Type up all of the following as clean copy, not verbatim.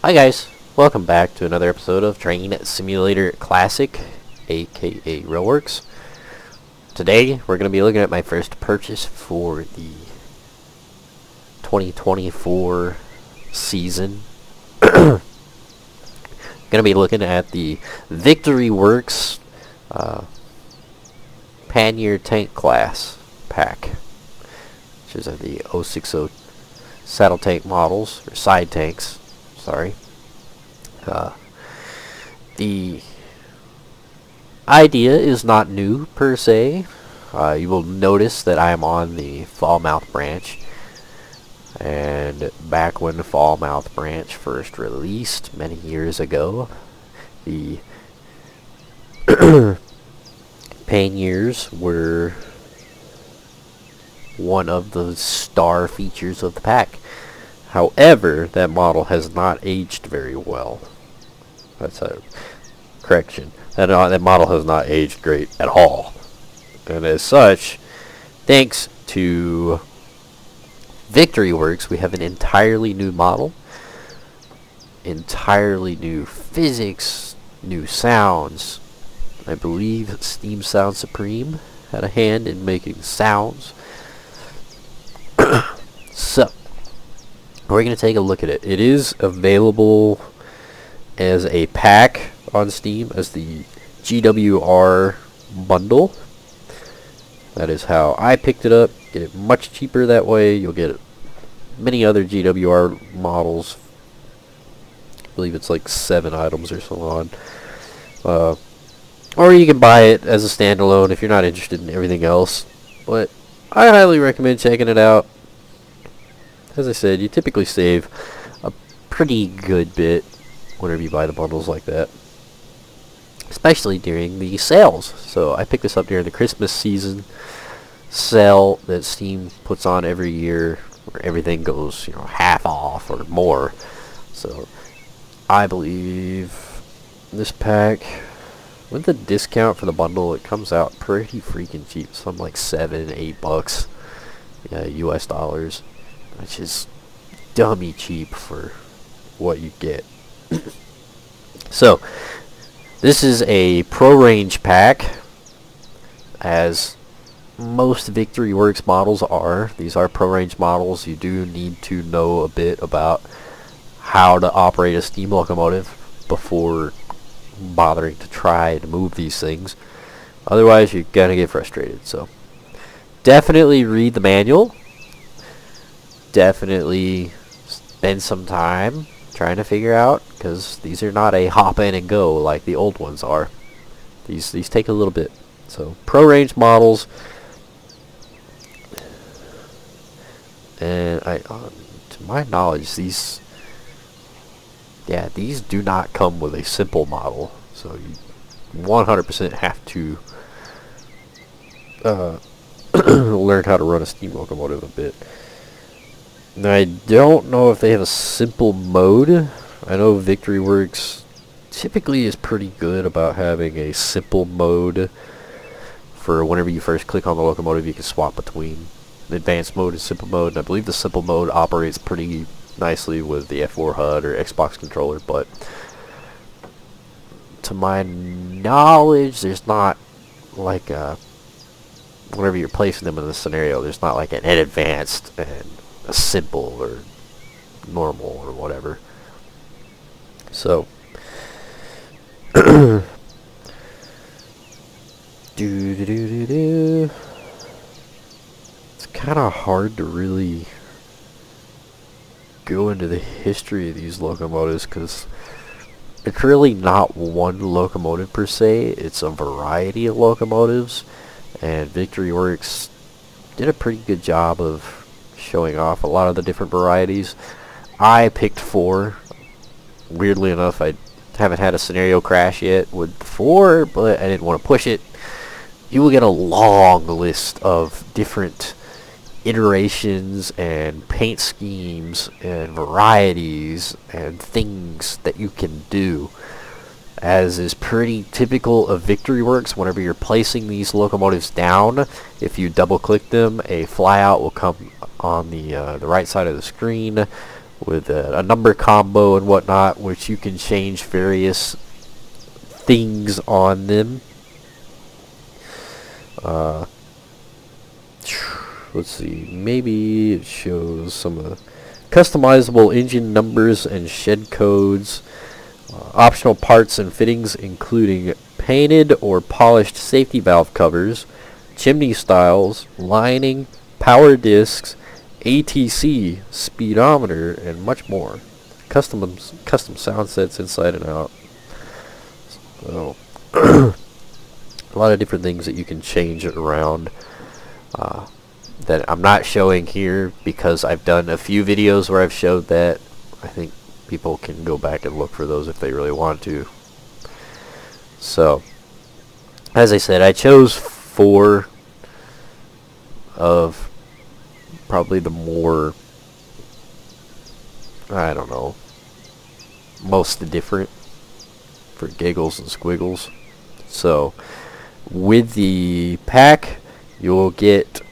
Hi guys, welcome back to another episode of Train Simulator Classic, aka Railworks. Today we're going to be looking at my first purchase for the 2024 season. Going to be looking at the Victory Works Pannier Tank Class pack, which is the 060 saddle tank models, or side tanks. Sorry. The idea is not new per se. You will notice that I am on the Falmouth branch, and back when the Falmouth branch first released many years ago, the Panniers were one of the star features of the pack. However, that model has not aged very well. That's a correction. That model has not aged great at all. And as such, thanks to Victory Works, we have an entirely new model. Entirely new physics, new sounds. I believe Steam Sound Supreme had a hand in making sounds. So, we're going to take a look at it. It is available as a pack on Steam as the GWR bundle. That is how I picked it up. Get it much cheaper that way. You'll get many other GWR models. I believe it's like 7 items or so on. Or you can buy it as a standalone if you're not interested in everything else. But I highly recommend checking it out. As I said, you typically save a pretty good bit whenever you buy the bundles like that, especially during the sales. So I picked this up during the Christmas season sale that Steam puts on every year, where everything goes, half off or more. So I believe this pack, with the discount for the bundle, it comes out pretty freaking cheap. Something like $7-8, US dollars. Which is dummy cheap for what you get. So, this is a Pro Range pack, as most Victory Works models are. These are Pro Range models. You do need to know a bit about how to operate a steam locomotive before bothering to try to move these things. Otherwise, you're going to get frustrated. So, definitely read the manual. Definitely spend some time trying to figure out, because these are not a hop in and go like the old ones are. These take a little bit. So Pro Range models, and to my knowledge, these do not come with a simple model. So you 100% have to learn how to run a steam locomotive a bit. Now, I don't know if they have a simple mode. I know Victory Works typically is pretty good about having a simple mode for whenever you first click on the locomotive. You can swap between advanced mode and simple mode. And I believe the simple mode operates pretty nicely with the F4 HUD or Xbox controller, but to my knowledge, there's not like whenever you're placing them in the scenario, there's not like an advanced and a simple or normal or whatever. So it's kind of hard to really go into the history of these locomotives, because it's really not one locomotive per se. It's a variety of locomotives, and Victory Works did a pretty good job of showing off a lot of the different varieties. I picked 4. Weirdly enough, I haven't had a scenario crash yet with 4, but I didn't want to push it. You will get a long list of different iterations and paint schemes and varieties and things that you can do, as is pretty typical of Victory Works. Whenever you're placing these locomotives down, if you double click them, a flyout will come on the right side of the screen with a number combo and whatnot, which you can change various things on them. Let's see, maybe it shows some of the customizable engine numbers and shed codes, optional parts and fittings including painted or polished safety valve covers, chimney styles, lining, power discs, ATC, speedometer, and much more. Custom sound sets inside and out. So a lot of different things that you can change around that I'm not showing here because I've done a few videos where I've showed that. I think people can go back and look for those if they really want to. So, as I said, I chose 4 of probably the more, I don't know, most different for giggles and squiggles. So, with the pack, you'll get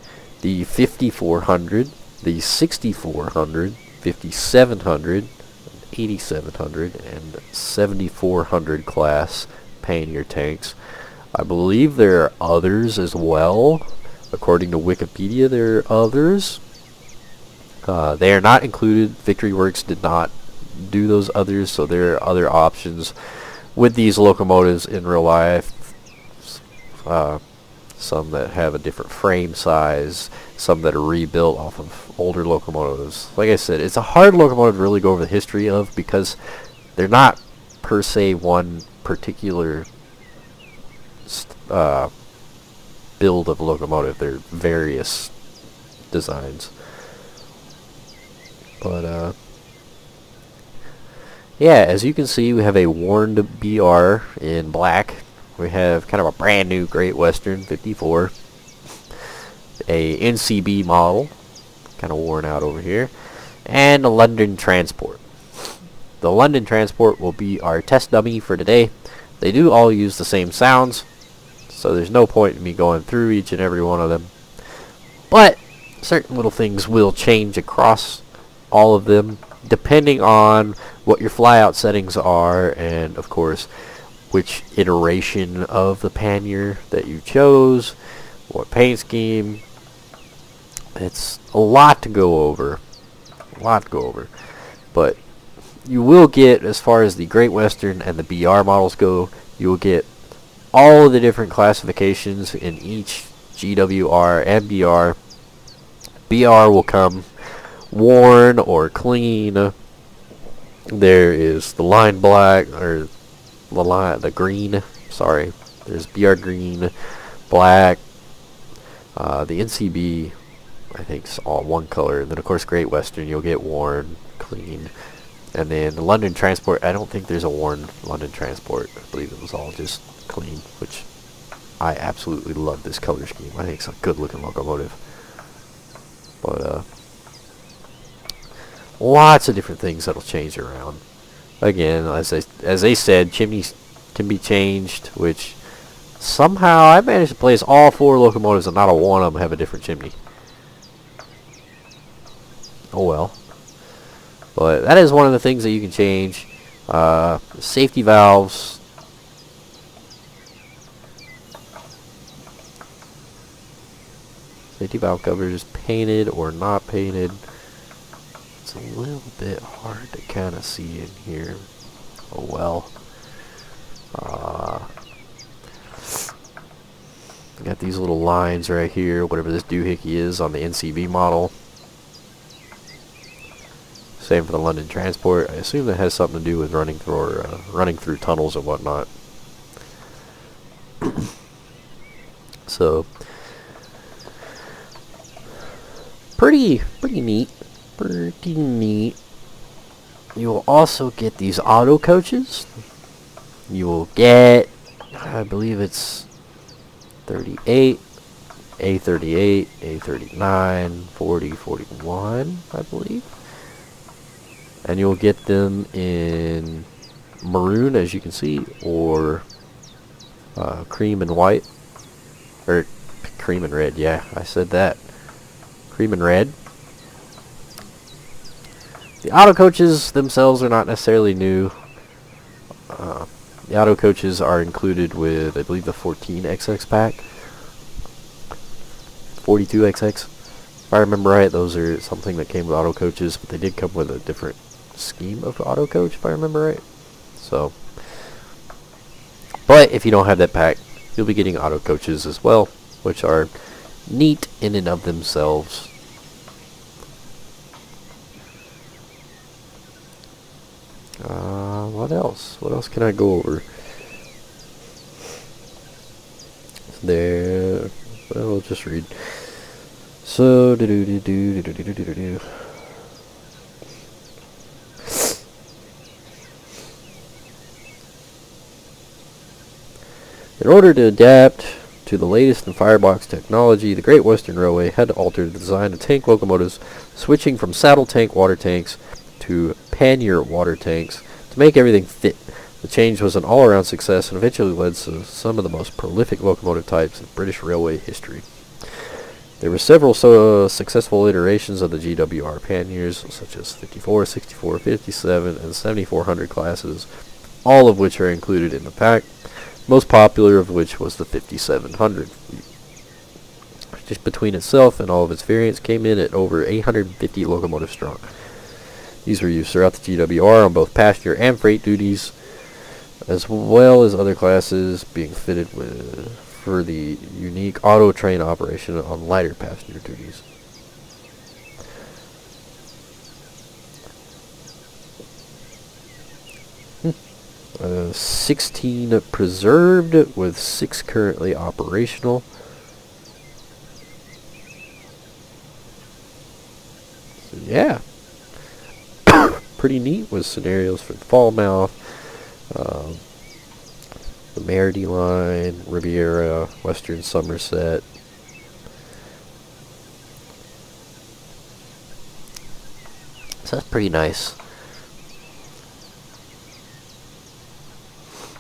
the 5400, the 6400, 5700, 8700, and 7400 class Pannier tanks. I believe there are others as well. According to Wikipedia, there are others. They are not included. Victory Works did not do those others, so there are other options with these locomotives in real life. Some that have a different frame size, some that are rebuilt off of older locomotives. Like I said, it's a hard locomotive to really go over the history of because they're not per se one particular build of locomotive. They're various designs. But yeah, as you can see, we have a warned BR in black. We have kind of a brand new Great Western 54, a NCB model, kind of worn out over here, and a London Transport. The London Transport will be our test dummy for today. They do all use the same sounds, so there's no point in me going through each and every one of them. But certain little things will change across all of them, depending on what your flyout settings are, and of course, which iteration of the Pannier that you chose, what paint scheme. It's a lot to go over. But you will get, as far as the Great Western and the BR models go, you will get all of the different classifications in each GWR and BR. BR will come worn or clean. There is the line black, or the green, sorry. There's BR green, black, the NCB, I think is all one color, and then of course Great Western you'll get worn, clean, and then the London Transport, I don't think there's a worn London Transport. I believe it was all just clean, which I absolutely love this color scheme. I think it's a good looking locomotive. But lots of different things that'll change around. Again, as they said, chimneys can be changed, which somehow I managed to place all 4 locomotives and not a one of them have a different chimney. Oh well. But that is one of the things that you can change. Safety valves. Safety valve covers, painted or not painted. It's a little bit hard to kind of see in here. Oh well. Got these little lines right here, whatever this doohickey is on the NCB model. Same for the London Transport. I assume that has something to do with running through tunnels and whatnot. So pretty neat. Pretty neat. You will also get these auto coaches. You will get, I believe it's 38, A38, A39, 40, 41, I believe. And you'll get them in maroon, as you can see, or cream and white, or cream and red. Yeah, I said that. Cream and red. The auto coaches themselves are not necessarily new. The auto coaches are included with, I believe, the 14XX pack. 42XX. If I remember right, those are something that came with auto coaches, but they did come with a different scheme of auto coach, if I remember right. So, but if you don't have that pack, you'll be getting auto coaches as well, which are neat in and of themselves. What else? What else can I go over? There. Well, we'll just read. So, in order to adapt to the latest in firebox technology, the Great Western Railway had to alter the design of tank locomotives, switching from saddle tank water tanks to Pannier water tanks to make everything fit. The change was an all-around success and eventually led to some of the most prolific locomotive types in British railway history. There were several successful iterations of the GWR Panniers, such as 54, 64, 57, and 7400 classes, all of which are included in the pack, most popular of which was the 5700. Just between itself and all of its variants came in at over 850 locomotives strong. These were used throughout the GWR on both passenger and freight duties, as well as other classes being fitted for the unique auto train operation on lighter passenger duties. Hmm. 16 preserved, with 6 currently operational. So yeah. Pretty neat, with scenarios for the Falmouth, the Merity line, Riviera, Western Somerset. So that's pretty nice.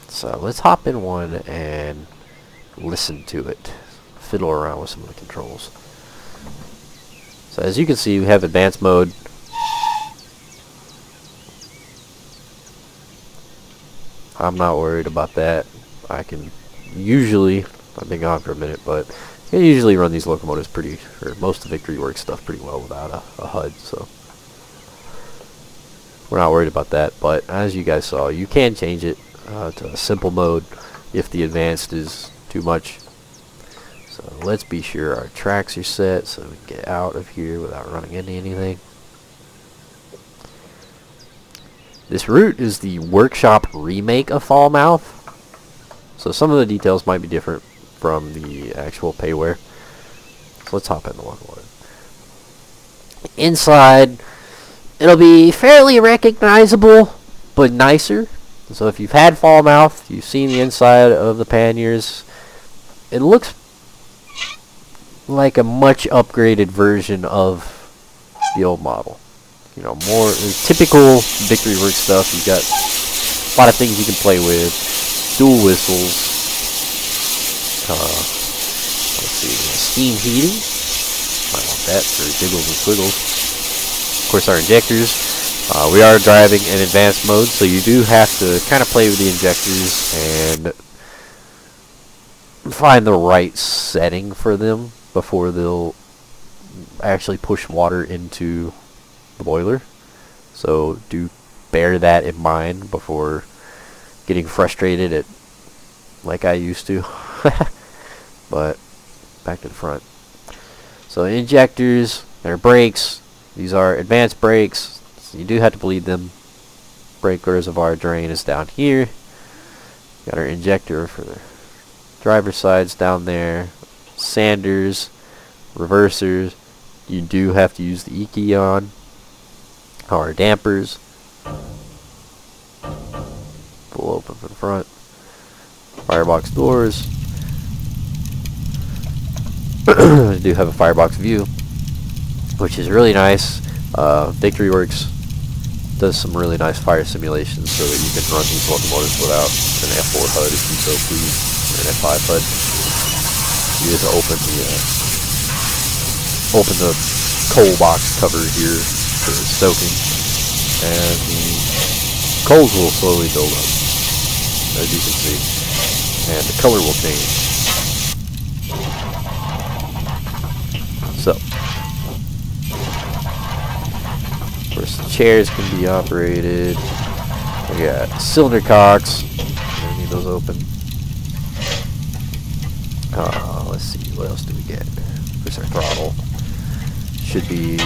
So let's hop in one and listen to it. Fiddle around with some of the controls. So as you can see, we have advanced mode. I'm not worried about that. I can usually, I've been gone for a minute, but I can usually run these locomotives or most of Victory Works stuff pretty well without a HUD, so we're not worried about that. But as you guys saw, you can change it to a simple mode if the advanced is too much. So let's be sure our tracks are set so we can get out of here without running into anything. This route is the workshop remake of Falmouth, so some of the details might be different from the actual payware. So let's hop in the locomotive. Inside, it'll be fairly recognizable, but nicer. So if you've had Falmouth, you've seen the inside of the Panniers, it looks like a much upgraded version of the old model. You know, more typical Victory Works stuff. You've got a lot of things you can play with. Dual whistles. Let's see, steam heating. Might want that for jiggles and squiggles. Of course, our injectors. We are driving in advanced mode, so you do have to kind of play with the injectors and find the right setting for them before they'll actually push water into the boiler. So do bear that in mind before getting frustrated at like I used to. But back to the front. So injectors, their brakes, these are advanced brakes, so you do have to bleed them. Brake reservoir drain is down here. Got our injector for the driver's sides down there. Sanders, reversers, you do have to use the E key on. Our dampers, full open for the front. Firebox doors. I do have a firebox view, which is really nice. Victory Works does some really nice fire simulations so that you can run these locomotives without an F4 HUD if you so please, or an F5 HUD. You just open the coal box cover here for stoking. and the coals will slowly build up, as you can see, and the color will change. So, of course, the chairs can be operated. We got cylinder cocks. I need those open. Let's see, what else do we get? There's our throttle. Should be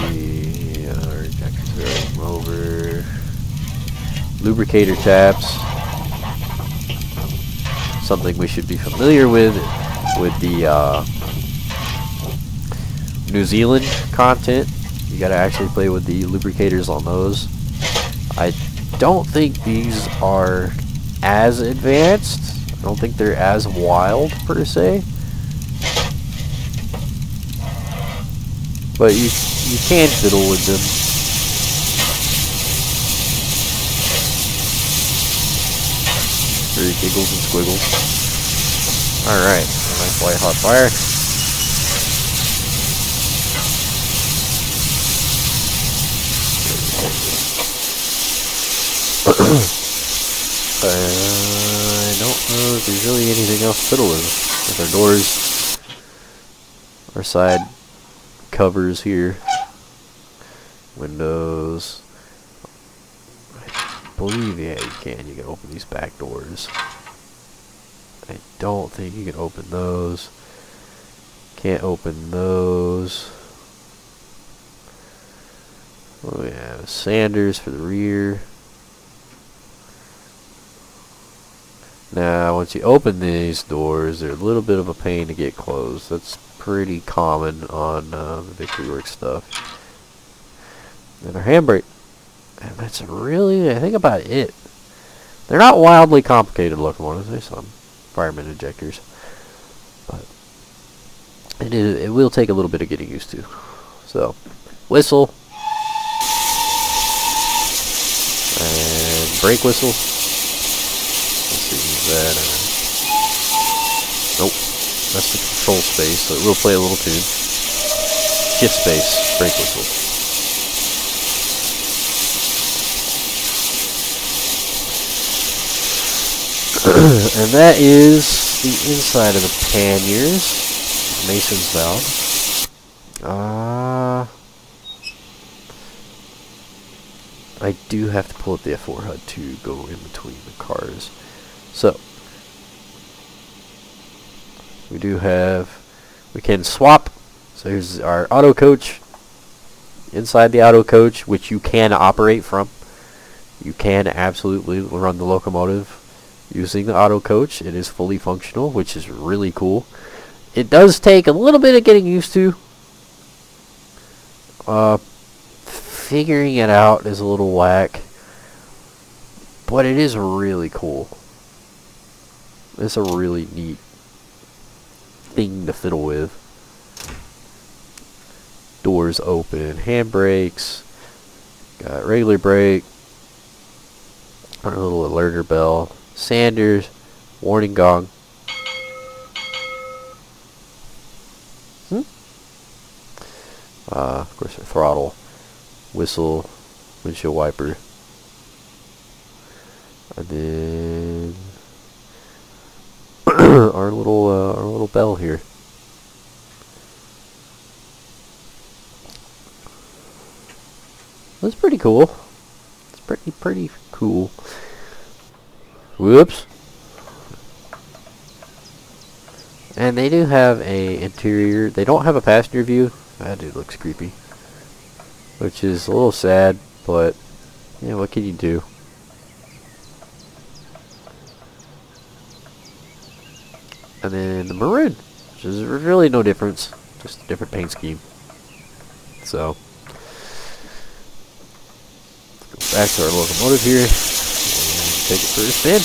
our injectors are over. Lubricator taps. Something we should be familiar with the New Zealand content. You gotta actually play with the lubricators on those. I don't think these are as advanced. I don't think they're as wild per se. But you can fiddle with them. For your giggles and squiggles. Alright, nice white hot fire. I don't know if there's really anything else to fiddle with. With our doors, our side covers here, windows. I believe, yeah, you can open these back doors. I don't think you can open those. Can't open those. Oh yeah, sanders for the rear. Now, once you open these doors, they're a little bit of a pain to get closed. That's pretty common on the Victory Works stuff. And our handbrake. And that's really, I think, about it. They're not wildly complicated locomotives. There's some fireman injectors. But it will take a little bit of getting used to. So, whistle. And brake whistle. That, nope, that's the control space, so it will play a little tune. Shift space, brake whistle. And that is the inside of the panniers, Mason's valve. I do have to pull up the F4 HUD to go in between the cars. So, we can swap. So here's our auto coach. Inside the auto coach, which you can operate from. You can absolutely run the locomotive using the auto coach. It is fully functional, which is really cool. It does take a little bit of getting used to. Figuring it out is a little whack. But it is really cool. It's a really neat thing to fiddle with. Doors open, handbrakes, got regular brake, our little alerter bell, sanders, warning gong. Of course, our throttle, whistle, windshield wiper, and then our little bell here. That's pretty cool. It's pretty cool. Whoops. And they do have a interior. They don't have a passenger view. That dude looks creepy. Which is a little sad, but yeah, what can you do? And then the maroon, which is really no difference, just a different paint scheme. So, let's go back to our locomotive here, and take it for a spin.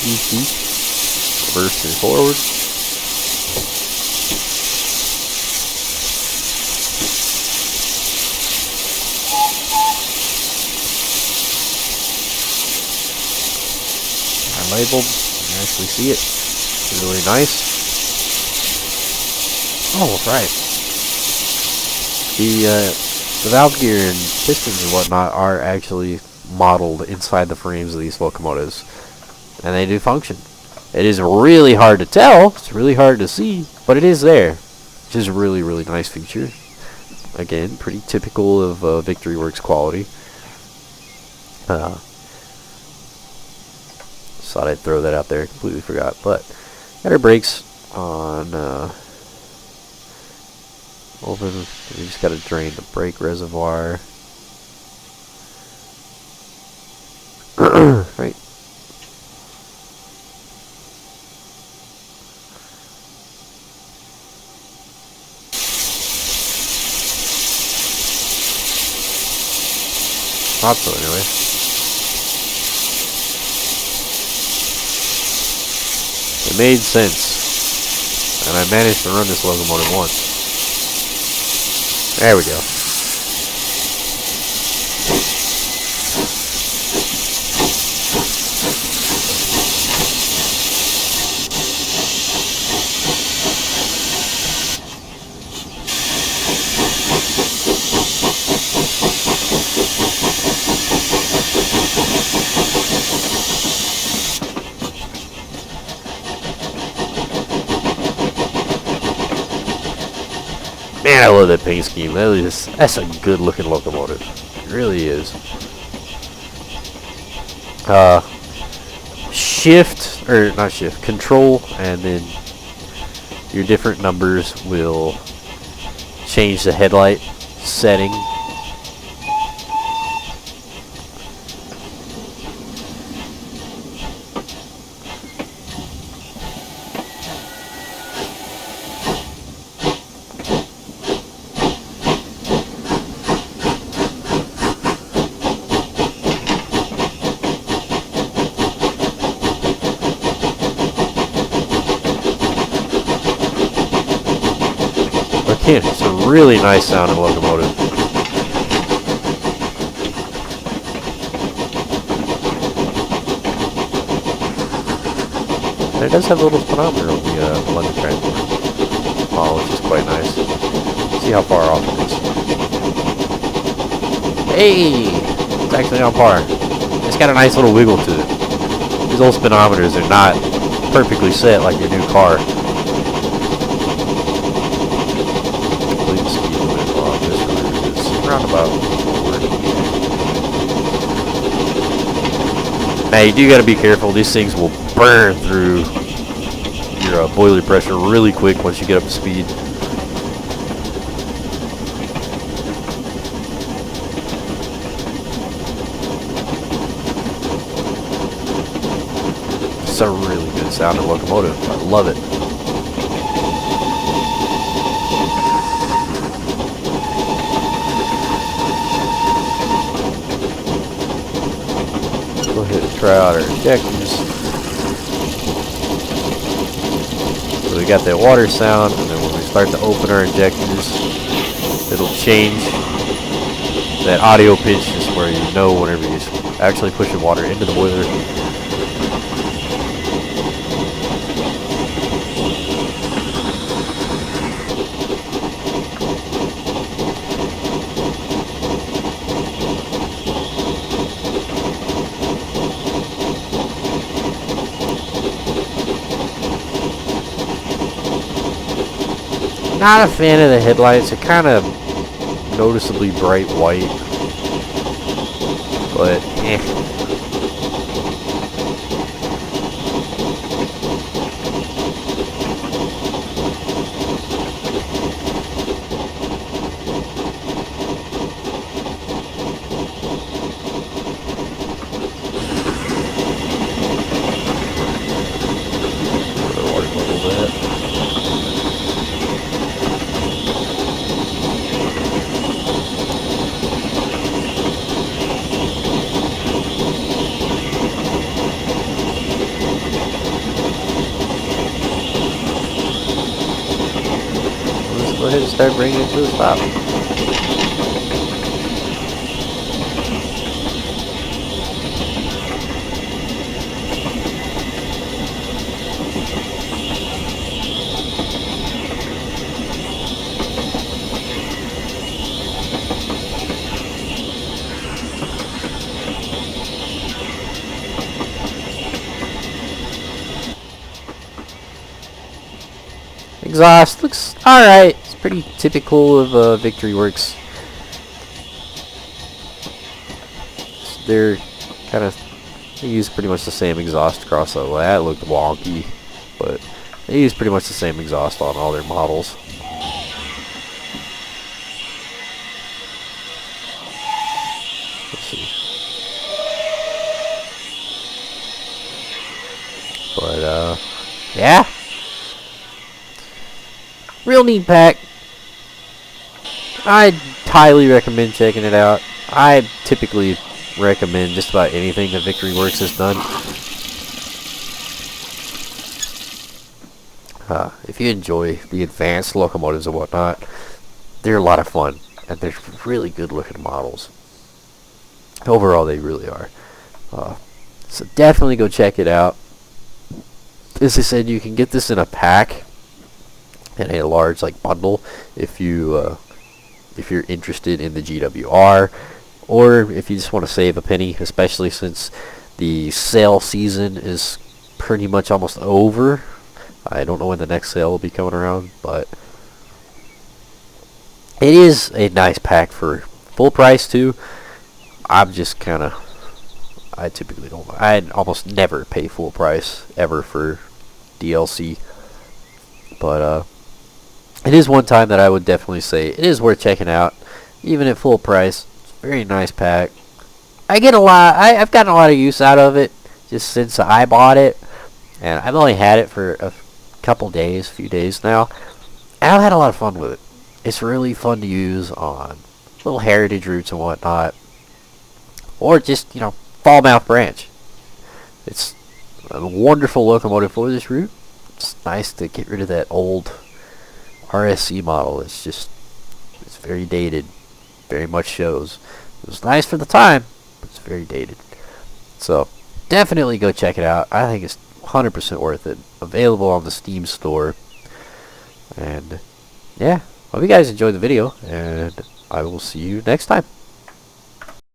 Easy. Reverse and forward. Labeled, you can actually see it. It's really nice. Oh, right. The valve gear and pistons and whatnot are actually modeled inside the frames of these locomotives, and they do function. It is really hard to tell, it's really hard to see, but it is there, which is a really, really nice feature. Again, pretty typical of Victory Works quality. Thought I'd throw that out there, completely forgot. But got our brakes on open. We just got to drain the brake reservoir. Right. Thought so anyway. It made sense, and I managed to run this locomotive once. There we go. Man, I love that paint scheme. That's a good looking locomotive. It really is. Control, and then your different numbers will change the headlight setting. Again, it's a really nice sounding locomotive. And it does have a little speedometer on the London transport, which is quite nice. See how far off it is. Hey! It's actually on par. It's got a nice little wiggle to it. These old speedometers are not perfectly set like your new car. Roundabout. Now you do got to be careful. These things will burn through your boiler pressure really quick once you get up to speed. It's a really good sounding locomotive. I love it. Go ahead and try out our injectors. So we got that water sound, and then when we start to open our injectors, it'll change that audio pitch, just where you know whenever you're actually pushing water into the boiler. Not a fan of the headlights. They're kind of noticeably bright white, but eh. Go ahead and start bringing it to a stop. Exhaust looks alright. It's pretty typical of Victory Works. They're kind of, they use pretty much the same exhaust across the, well, that looked wonky, but they use pretty much the same exhaust on all their models. Let's see. But yeah, real neat pack. I'd highly recommend checking it out. I typically recommend just about anything that Victory Works has done. If you enjoy the advanced locomotives and whatnot, they're a lot of fun, and they're really good looking models. Overall, they really are. So definitely go check it out. As I said, you can get this in a pack, in a large bundle, if you're interested in the GWR, or if you just want to save a penny, especially since the sale season is pretty much almost over. I don't know when the next sale will be coming around, but it is a nice pack for full price too. I'm just kind of, I typically don't, I almost never pay full price ever for DLC, but it is one time that I would definitely say it is worth checking out, even at full price. It's a very nice pack. I've gotten a lot of use out of it just since I bought it, and I've only had it for a few days now, and I've had a lot of fun with it. It's really fun to use on little heritage routes and whatnot, or just, Falmouth Branch. It's a wonderful locomotive for this route. It's nice to get rid of that old RSC model. It's very dated, very much shows. It was nice for the time, but it's very dated. So definitely go check it out. I think it's 100% worth it. Available on the Steam store. And yeah, hope you guys enjoyed the video, and I will see you next time.